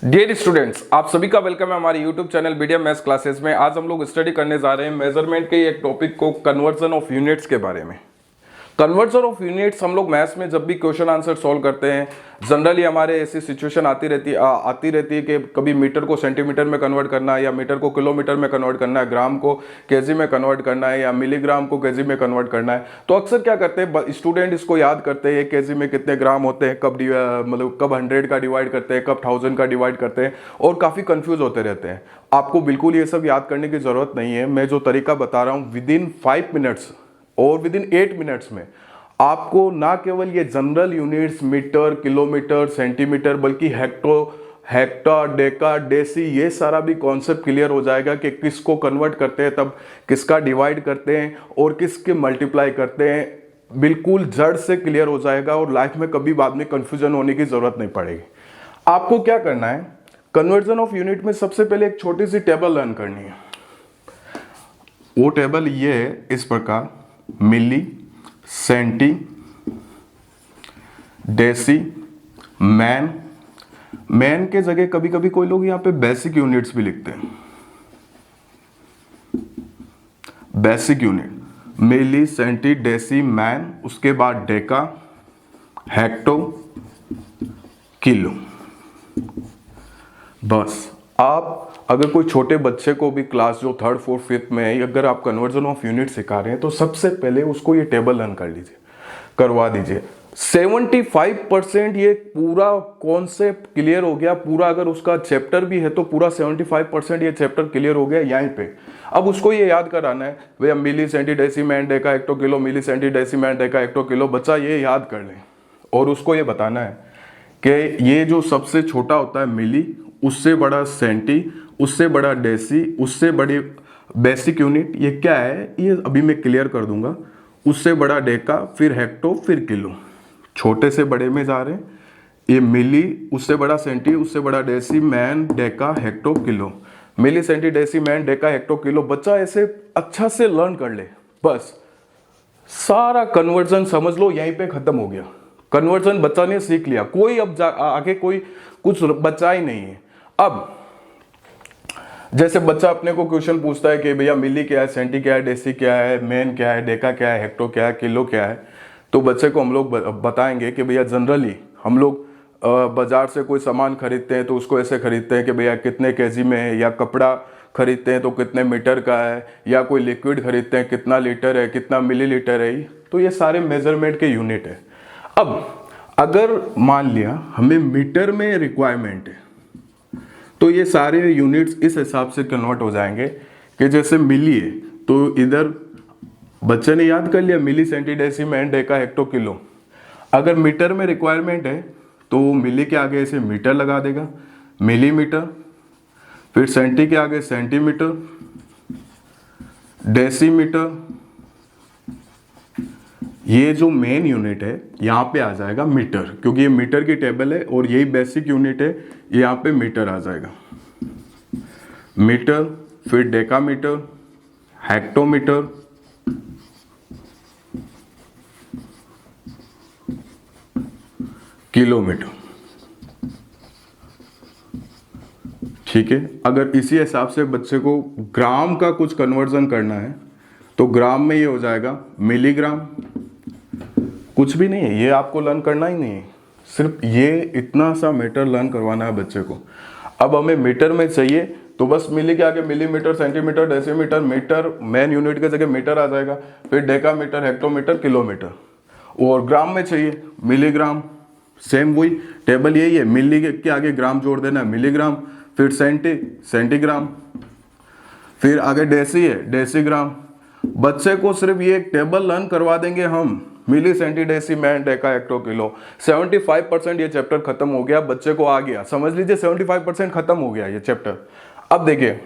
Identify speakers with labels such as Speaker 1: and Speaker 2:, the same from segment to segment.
Speaker 1: Dear students, आप सभी का वेलकम है हमारे YouTube channel BDM maths classes में। आज हम लोग स्टडी करने जा रहे हैं मेजरमेंट के एक टॉपिक को, कन्वर्जन ऑफ यूनिट्स के बारे में। कन्वर्जन ऑफ यूनिट्स हम लोग मैथ्स में जब भी क्वेश्चन आंसर सॉल्व करते हैं, जनरली हमारे ऐसी सिचुएशन आती रहती है कि कभी मीटर को सेंटीमीटर में कन्वर्ट करना है, या मीटर को किलोमीटर में कन्वर्ट करना है, ग्राम को केजी में कन्वर्ट करना है, या मिलीग्राम को केजी में कन्वर्ट करना है। तो अक्सर क्या करते हैं स्टूडेंट, इसको याद करते हैं केजी में कितने ग्राम होते हैं, कब 100 का डिवाइड करते हैं, कब 1000 का डिवाइड करते हैं, और काफ़ी कंफ्यूज होते रहते हैं। आपको बिल्कुल ये सब याद करने की ज़रूरत नहीं है। मैं जो तरीका बता रहा हूँ, विद इन 5 मिनट्स और विद इन 8 मिनट्स में आपको ना केवल ये general units metre, kilometre, centimetre, बल्कि हेक्टर, डेका, डेसी, ये सारा भी कॉन्सेप्ट क्लियर हो जाएगा कि किसको कन्वर्ट करते हैं, तब किसका डिवाइड करते हैं और किसके मल्टीप्लाई करते हैं। बिल्कुल जड़ से क्लियर हो जाएगा और लाइफ में कभी बाद में कंफ्यूजन होने की जरूरत नहीं पड़ेगी। आपको क्या करना है, कन्वर्जन ऑफ यूनिट में सबसे पहले एक छोटी सी टेबल लर्न करनी है। वो टेबल ये है इस प्रकार: मिली, सेंटी, डेसी, मैन के जगह कभी कभी कोई लोग यहां पे बेसिक यूनिट्स भी लिखते हैं। बेसिक यूनिट मिली, सेंटी, डेसी, मैन, उसके बाद डेका, हेक्टो, किलो। बस आप अगर कोई छोटे बच्चे को भी क्लास जो 3rd, 4th, 5th में है, अगर आप कन्वर्जन ऑफ यूनिट सिखा रहे हैं तो सबसे पहले उसको ये टेबल लर्न करवा दीजिए। 75% ये पूरा कॉन्सेप्ट क्लियर हो गया। पूरा अगर उसका चैप्टर भी है तो पूरा 75% ये चैप्टर क्लियर हो गया यहीं पे। अब उसको ये याद कराना है, भैया milli, centi, deci, man, deca, hecto, kilo, milli, centi, deci, man, deca, hecto, kilo. बच्चा ये याद कर ले और उसको ये बताना है कि ये जो सबसे छोटा होता है मिली, उससे बड़ा सेंटी, उससे बड़ा डेसी, उससे बड़ी बेसिक यूनिट ये क्या है, ये अभी मैं क्लियर कर दूंगा। उससे बड़ा डेका, फिर हेक्टो, फिर किलो। छोटे से बड़े में जा रहे हैं। ये मिली, उससे बड़ा सेंटी, उससे बड़ा deci, man, deca, hecto, kilo. Milli, centi, deci, man, deca, hecto, kilo. बच्चा ऐसे अच्छा से लर्न कर ले, बस सारा कन्वर्जन समझ लो यहीं पे खत्म हो गया। कन्वर्जन बच्चा ने सीख लिया, कोई अब आगे कोई कुछ बचा ही नहीं है। अब जैसे बच्चा अपने को क्वेश्चन पूछता है कि भैया मिली क्या है, सेंटी क्या है, डेसी क्या है, मैन क्या है, डेका क्या है, हेक्टो क्या है, किलो क्या है, तो बच्चे को हम लोग बताएंगे कि भैया जनरली हम लोग बाजार से कोई सामान खरीदते हैं तो उसको ऐसे खरीदते हैं कि भैया कितने केजी में है, या कपड़ा खरीदते हैं तो कितने मीटर का है, या कोई लिक्विड खरीदते हैं कितना लीटर है, कितना मिलीलीटर है। तो ये सारे मेजरमेंट के यूनिट है। अब अगर मान लिया हमें मीटर में रिक्वायरमेंट है तो ये सारे यूनिट्स इस हिसाब से कन्वर्ट हो जाएंगे कि जैसे मिली है तो इधर बच्चे ने याद कर लिया milli, centi, deci, man, deca, hecto, kilo. अगर मीटर में रिक्वायरमेंट है तो मिली के आगे ऐसे मीटर लगा देगा, मिलीमीटर। फिर सेंटी के आगे सेंटीमीटर, डेसीमीटर। ये जो मेन यूनिट है यहाँ पे आ जाएगा मीटर, क्योंकि ये मीटर की टेबल है और यही बेसिक यूनिट है। यहाँ पे मीटर आ जाएगा, मीटर। फिर डेकामीटर, हेक्टोमीटर, किलोमीटर। ठीक है। अगर इसी हिसाब से बच्चे को ग्राम का कुछ कन्वर्जन करना है तो ग्राम में ये हो जाएगा मिलीग्राम। कुछ भी नहीं है, ये आपको लर्न करना ही नहीं है, सिर्फ ये इतना सा मीटर लर्न करवाना है बच्चे को। अब हमें मीटर में चाहिए तो बस मिली के आगे millimetre, centimetre, decimetre, metre, main unit के जगह मीटर आ जाएगा। फिर डेकामीटर, हेक्टोमीटर, किलोमीटर। और ग्राम में चाहिए मिलीग्राम, सेम वही टेबल यही है, मिली के आगे ग्राम जोड़ देना है, मिलीग्राम। फिर सेंटीग्राम। फिर आगे डेसी है, डेसीग्राम। बच्चे को सिर्फ ये एक टेबल लर्न करवा देंगे हम, milli, centi, deci, man, deca, hecto, kilo. 75% ये चैप्टर खत्म हो गया, बच्चे को आ गया। समझ लीजिए 75% खत्म हो गया ये चैप्टर। अब देखिए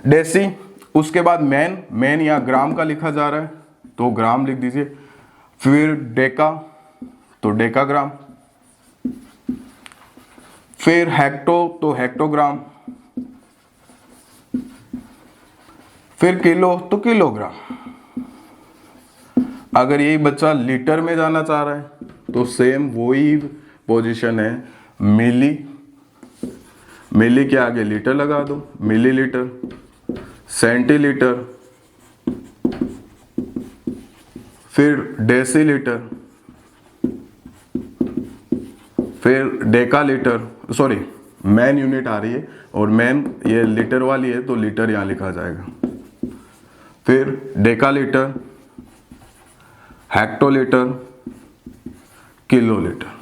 Speaker 1: डेसी, उसके बाद मैन यहाँ ग्राम का लिखा जा रहा है तो ग्राम लिख दीजिए। फिर डेका तो डेकाग्राम। फिर हेक्टो तो हेक्टोग्राम। फिर किलो तो किलोग्राम। अगर यही बच्चा लीटर में जाना चाह रहा है तो सेम वही पोजीशन है, मिली, मिली के आगे लीटर लगा दो, मिलीलीटर, सेंटीलीटर, फिर डेसीलीटर, फिर डेकालीटर, सॉरी मैन यूनिट आ रही है और मैन ये लीटर वाली है तो लीटर यहां लिखा जाएगा, फिर डेकालीटर, हेक्टोलीटर, किलोलीटर।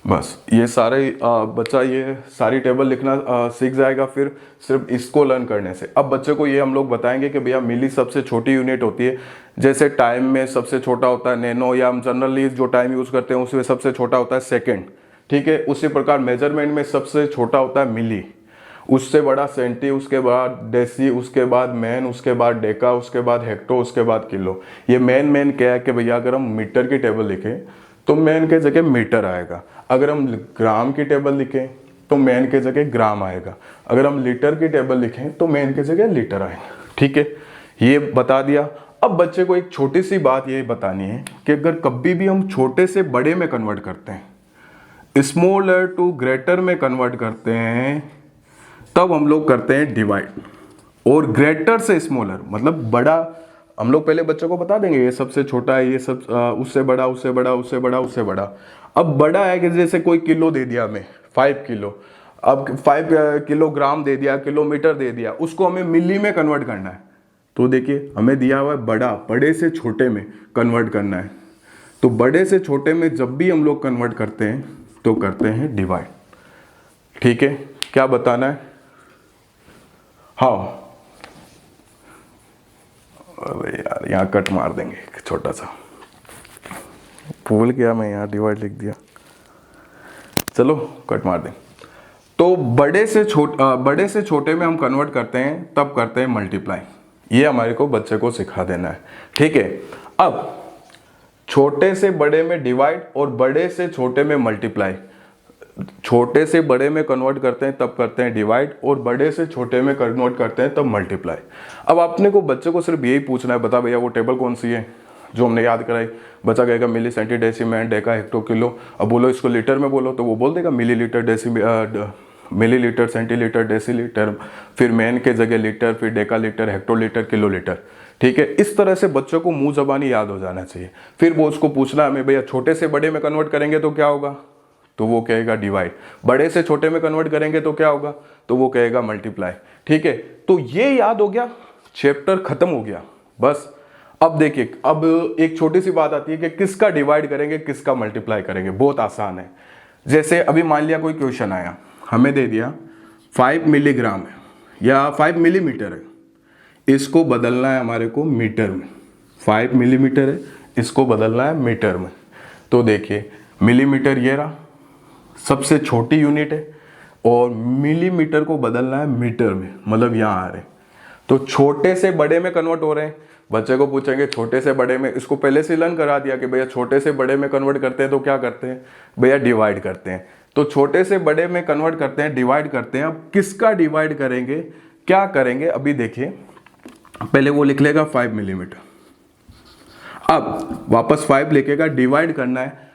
Speaker 1: बस ये सारे बच्चा ये सारी टेबल लिखना सीख जाएगा फिर सिर्फ इसको लर्न करने से। अब बच्चे को ये हम लोग बताएंगे कि भैया मिली सबसे छोटी यूनिट होती है, जैसे टाइम में सबसे छोटा होता है नैनो, या हम जनरली जो टाइम यूज़ करते हैं उसमें सबसे छोटा होता है सेकेंड, ठीक है। उसी प्रकार मेजरमेंट में सबसे छोटा होता है मिली, उससे बड़ा सेंटी, उसके बाद डेसी, उसके बाद मैन, उसके बाद डेका, उसके बाद हेक्टो, उसके बाद किलो। ये मैन क्या है कि भैया अगर हम मीटर की टेबल लिखें तो मैन के जगह मीटर आएगा, अगर हम ग्राम की टेबल लिखें तो मैन के जगह ग्राम आएगा, अगर हम लीटर की टेबल लिखें तो मैन के जगह लीटर आएगा, ठीक है। ये बता दिया। अब बच्चे को एक छोटी सी बात ये बतानी है कि अगर कभी भी हम छोटे से बड़े में कन्वर्ट करते हैं, स्मॉलर टू ग्रेटर में कन्वर्ट करते हैं, तब हम लोग करते हैं डिवाइड। और ग्रेटर से स्मॉलर मतलब बड़ा, हम लोग पहले बच्चों को बता देंगे ये सबसे छोटा है, ये सब उससे बड़ा, उससे बड़ा, उससे बड़ा, उससे बड़ा। अब बड़ा है कि जैसे कोई किलो दे दिया हमें 5 किलो, अब 5 किलोग्राम दे दिया, किलोमीटर दे दिया, उसको हमें मिली में कन्वर्ट करना है। तो देखिए हमें दिया हुआ है बड़ा, बड़े से छोटे में कन्वर्ट करना है। तो बड़े से छोटे में जब भी हम लोग कन्वर्ट करते हैं तो करते हैं डिवाइड, ठीक है। क्या बताना है? हाँ, अरे यार यहाँ कट मार देंगे, छोटा सा भूल गया मैं, यहाँ डिवाइड लिख दिया, चलो कट मार दें। तो बड़े से छोटे में हम कन्वर्ट करते हैं तब करते हैं मल्टीप्लाई। ये हमारे को बच्चे को सिखा देना है, ठीक है। अब छोटे से बड़े में डिवाइड और बड़े से छोटे में मल्टीप्लाई, छोटे से बड़े में कन्वर्ट करते हैं तब करते हैं डिवाइड, और बड़े से छोटे में कन्वर्ट करते हैं तब मल्टीप्लाई। अब आपने को बच्चे को सिर्फ यही पूछना है, बता भैया वो टेबल कौन सी है जो हमने याद कराई। बच्चा कहेगा मिली, सेंटी, डेसीमेंट, डेका, हेक्टो, किलो। अब बोलो इसको लीटर में बोलो तो वो बोल देगा मिली लीटर, मिलीलीटर, सेंटीलीटर, डेसीलीटर, फिर मैन के जगह लीटर, फिर डेका लीटर, हेक्टोलीटर, किलोलीटर, ठीक है। इस तरह से बच्चों को मुंह जबानी याद हो जाना चाहिए। फिर वो उसको पूछना हमें भैया छोटे से बड़े में कन्वर्ट करेंगे तो क्या होगा, तो वो कहेगा डिवाइड। बड़े से छोटे में कन्वर्ट करेंगे तो क्या होगा, तो वो कहेगा मल्टीप्लाई, ठीक है। तो ये याद हो गया, चैप्टर खत्म हो गया बस। अब देखिए, अब एक छोटी सी बात आती है कि किसका डिवाइड करेंगे, किसका मल्टीप्लाई करेंगे। बहुत आसान है। जैसे अभी मान लिया कोई क्वेश्चन आया, हमें दे दिया 5 मिलीग्राम है या 5 मिलीमीटर है, इसको बदलना है हमारे को मीटर में। 5 मिलीमीटर है, इसको बदलना है मीटर में। तो देखिए मिलीमीटर ये रहा, सबसे छोटी यूनिट है, और मिलीमीटर को बदलना है मीटर में, मतलब यहाँ आ रहे। तो छोटे से बड़े में कन्वर्ट हो रहे हैं। बच्चे को पूछेंगे छोटे से बड़े में, इसको पहले से लर्न करा दिया कि भैया छोटे से बड़े में कन्वर्ट करते हैं तो क्या करते हैं, भैया डिवाइड करते हैं। तो छोटे से बड़े में कन्वर्ट करते हैं, डिवाइड करते हैं। अब किसका डिवाइड करेंगे, क्या करेंगे, अभी देखिए। पहले वो लिख लेगा 5 मिलीमीटर, अब वापस 5 लिखेगा, डिवाइड करना है।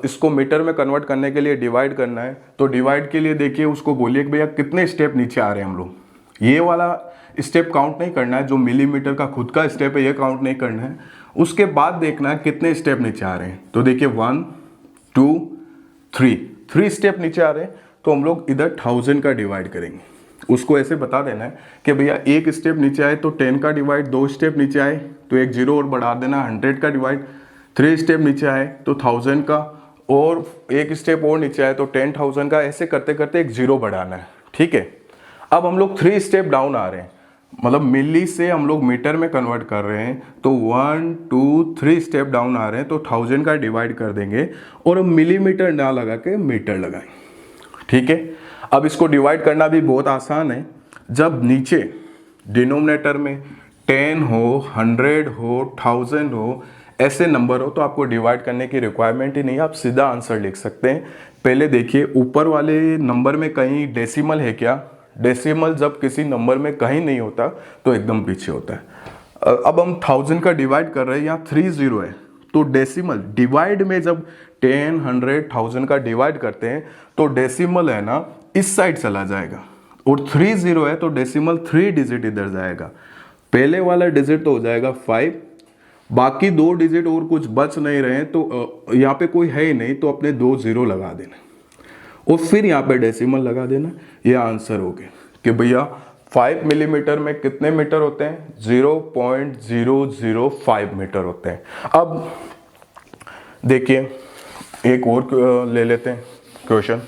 Speaker 1: इसको मीटर में कन्वर्ट करने के लिए डिवाइड करना है। तो डिवाइड के लिए देखिए उसको बोलिए कि भैया कितने स्टेप नीचे आ रहे हैं हम लोग। ये वाला स्टेप काउंट नहीं करना है, जो मिलीमीटर का खुद का स्टेप है ये काउंट नहीं करना है। उसके बाद देखना है कितने स्टेप नीचे आ रहे हैं। तो देखिए 1 2 3 स्टेप नीचे आ रहे हैं। तो हम लोग इधर 1000 का डिवाइड करेंगे। उसको ऐसे बता देना है कि भैया एक स्टेप नीचे आए तो 10 का डिवाइड, 2 स्टेप नीचे आए तो एक 0 और बढ़ा देना, 100 का डिवाइड, 3 स्टेप नीचे आए तो 1000 का, और एक स्टेप और नीचे आए तो 10,000 का। ऐसे करते करते एक 0 बढ़ाना है, ठीक है। अब हम लोग 3 स्टेप डाउन आ रहे हैं, मतलब मिली से हम लोग मीटर में कन्वर्ट कर रहे हैं। तो 1 2 3 स्टेप डाउन आ रहे हैं, तो 1000 का डिवाइड कर देंगे और हम मिलीमीटर ना लगा के मीटर लगाएं, ठीक है। अब इसको डिवाइड करना भी बहुत आसान है। जब नीचे डिनोमिनेटर में 10 हो, 100 हो, 1000 हो, ऐसे नंबर हो तो आपको डिवाइड करने की रिक्वायरमेंट ही नहीं है, आप सीधा आंसर लिख सकते हैं। पहले देखिए ऊपर वाले नंबर में कहीं डेसिमल है क्या। डेसिमल जब किसी नंबर में कहीं नहीं होता तो एकदम पीछे होता है। अब हम 1000 का डिवाइड कर रहे हैं, यहाँ 30 है, तो डेसिमल डिवाइड में जब 10, 100, 1000 का डिवाइड करते हैं तो डेसिमल है ना इस साइड चला जाएगा, और 30 है तो डेसिमल 3 डिजिट इधर जाएगा। पहले वाला डिजिट तो हो जाएगा 5, बाकी 2 डिजिट और कुछ बच नहीं रहे हैं, तो यहाँ पे कोई है ही नहीं, तो अपने 2 0 लगा देना और फिर यहाँ पे डेसिमल लगा देना। ये आंसर हो गया कि भैया 5 मिलीमीटर में कितने मीटर होते हैं, 0.005 मीटर होते हैं। अब देखिए एक और ले लेते हैं क्वेश्चन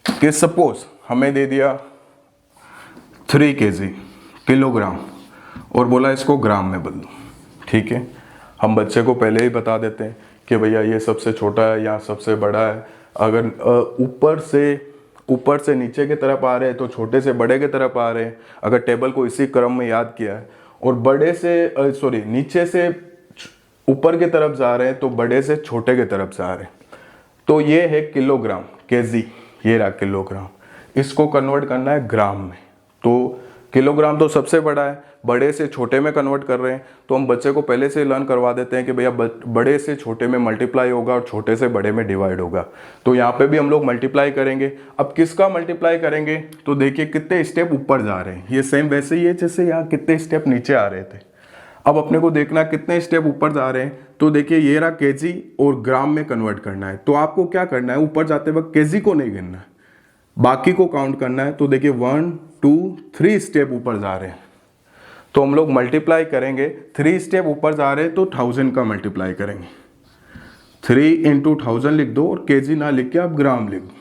Speaker 1: कि सपोज हमें दे दिया 3 kg किलोग्राम और बोला इसको ग्राम में बदलो। ठीक है, हम बच्चे को पहले ही बता देते हैं कि भैया ये सबसे छोटा है या सबसे बड़ा है। अगर ऊपर से नीचे की तरफ आ रहे हैं तो छोटे से बड़े की तरफ आ रहे हैं, अगर टेबल को इसी क्रम में याद किया है, और नीचे से ऊपर की तरफ जा रहे हैं तो बड़े से छोटे की तरफ जा रहे हैं। तो ये है किलोग्राम, केजी, ये रहा किलोग्राम। इसको कन्वर्ट करना है ग्राम में, तो किलोग्राम तो सबसे बड़ा है, बड़े से छोटे में कन्वर्ट कर रहे हैं, तो हम बच्चे को पहले से लर्न करवा देते हैं कि भैया बड़े से छोटे में मल्टीप्लाई होगा और छोटे से बड़े में डिवाइड होगा। तो यहाँ पे भी हम लोग मल्टीप्लाई करेंगे। अब किसका मल्टीप्लाई करेंगे, तो देखिए कितने स्टेप ऊपर जा रहे हैं, ये सेम वैसे ही है जैसे यहाँ कितने स्टेप नीचे आ रहे थे। अब अपने को देखना कितने स्टेप ऊपर जा रहे हैं, तो देखिए ये रहा केजी और ग्राम में कन्वर्ट करना है। तो आपको क्या करना है, ऊपर जाते वक्त केजी को नहीं गिनना है, बाकी को काउंट करना है। तो देखिए 1, 2, 3 स्टेप ऊपर जा रहे हैं, तो हम लोग मल्टीप्लाई करेंगे। 3 स्टेप ऊपर जा रहे हैं तो 1000 का मल्टीप्लाई करेंगे, 3 × 1000 लिख दो और केजी ना लिख के आप ग्राम लिख दो,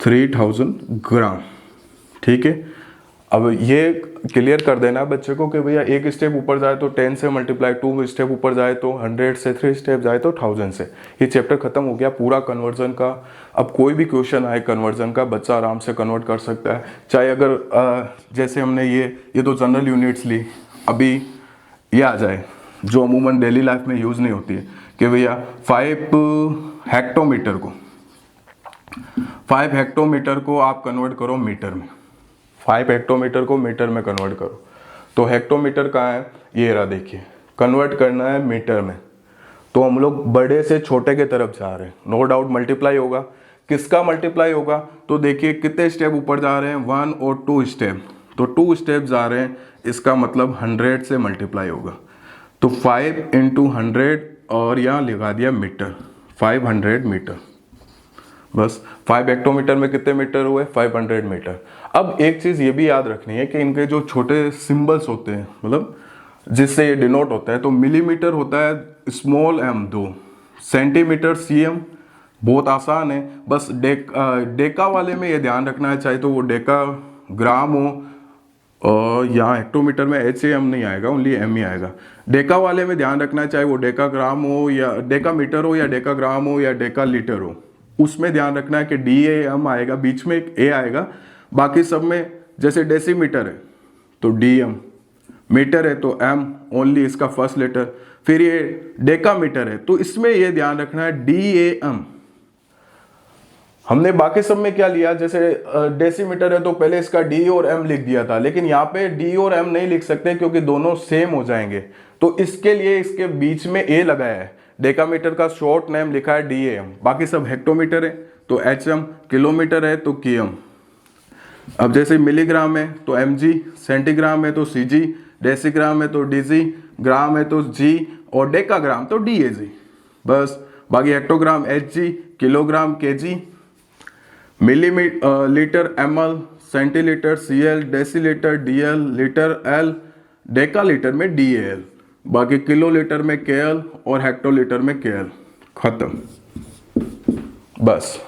Speaker 1: 3000 ग्राम। ठीक है, अब ये क्लियर कर देना है बच्चे को कि भैया एक स्टेप ऊपर जाए तो 10 से मल्टीप्लाई, 2 स्टेप ऊपर जाए तो 100 से, 3 स्टेप जाए तो 1000 से। ये चैप्टर खत्म हो गया पूरा कन्वर्जन का। अब कोई भी क्वेश्चन आए कन्वर्जन का, बच्चा आराम से कन्वर्ट कर सकता है। चाहे अगर जैसे हमने ये तो जनरल यूनिट्स ली, अभी ये आ जाए जो अमूमन डेली लाइफ में यूज़ नहीं होती है कि भैया 5 हेक्टोमीटर को आप कन्वर्ट करो मीटर में, 5 हेक्टोमीटर को मीटर में कन्वर्ट करो। तो हेक्टोमीटर कहाँ है, ये रहा, देखिए कन्वर्ट करना है मीटर में, तो हम लोग बड़े से छोटे के तरफ जा रहे हैं। नो डाउट मल्टीप्लाई होगा, किसका मल्टीप्लाई होगा, तो देखिए कितने स्टेप ऊपर जा रहे हैं, 1 और 2 स्टेप, तो 2 स्टेप जा रहे हैं, इसका मतलब 100 से मल्टीप्लाई होगा। तो 5 × 100 और यहाँ लगा दिया मीटर, 500 मीटर। बस 5 हेक्टोमीटर में कितने मीटर हुए, 500 मीटर। अब एक चीज़ ये भी याद रखनी है कि इनके जो छोटे सिंबल्स होते हैं, मतलब जिससे ये डिनोट होता है, तो मिलीमीटर होता है स्मॉल m 2, सेंटीमीटर cm, बहुत आसान है। बस डेका वाले में ये ध्यान रखना है, चाहे तो वो डेका ग्राम हो, और यहाँ हेक्टोमीटर में HAM नहीं आएगा, ओनली m ही आएगा। डेका वाले में ध्यान रखना है, चाहे वो डेका ग्राम हो या डेका मीटर हो या डेका ग्राम हो या डेका लीटर हो, उसमें ध्यान रखना है कि DAM आएगा, बीच में एक A आएगा। बाकी सब में जैसे डेसीमीटर है तो DM, मीटर है तो M, ओनली इसका फर्स्ट लेटर। फिर ये डेकामीटर है तो इसमें ये ध्यान रखना है DAM। हमने बाकी सब में क्या लिया, जैसे डेसीमीटर है तो पहले इसका D और M लिख दिया था, लेकिन यहाँ पे D और M नहीं लिख सकते क्योंकि दोनों सेम हो जाएंगे, तो इसके लिए इसके बीच में A लगाया है। डेकामीटर का शॉर्ट नेम लिखा है DAM, बाकी सब हेक्टोमीटर है तो HM, किलोमीटर है तो KM। अब जैसे मिलीग्राम है तो mg, सेंटीग्राम है तो cg, डेसीग्राम है तो dg, ग्राम है तो g और डेकाग्राम तो dAg। बस बाकी hectogram hg, kilogram kg, litre ml, centilitre cl, decilitre dl, litre l, डेकालीटर में DAL, बाकी किलोलीटर में KL और हेक्टोलीटर में KL। खत्म, बस।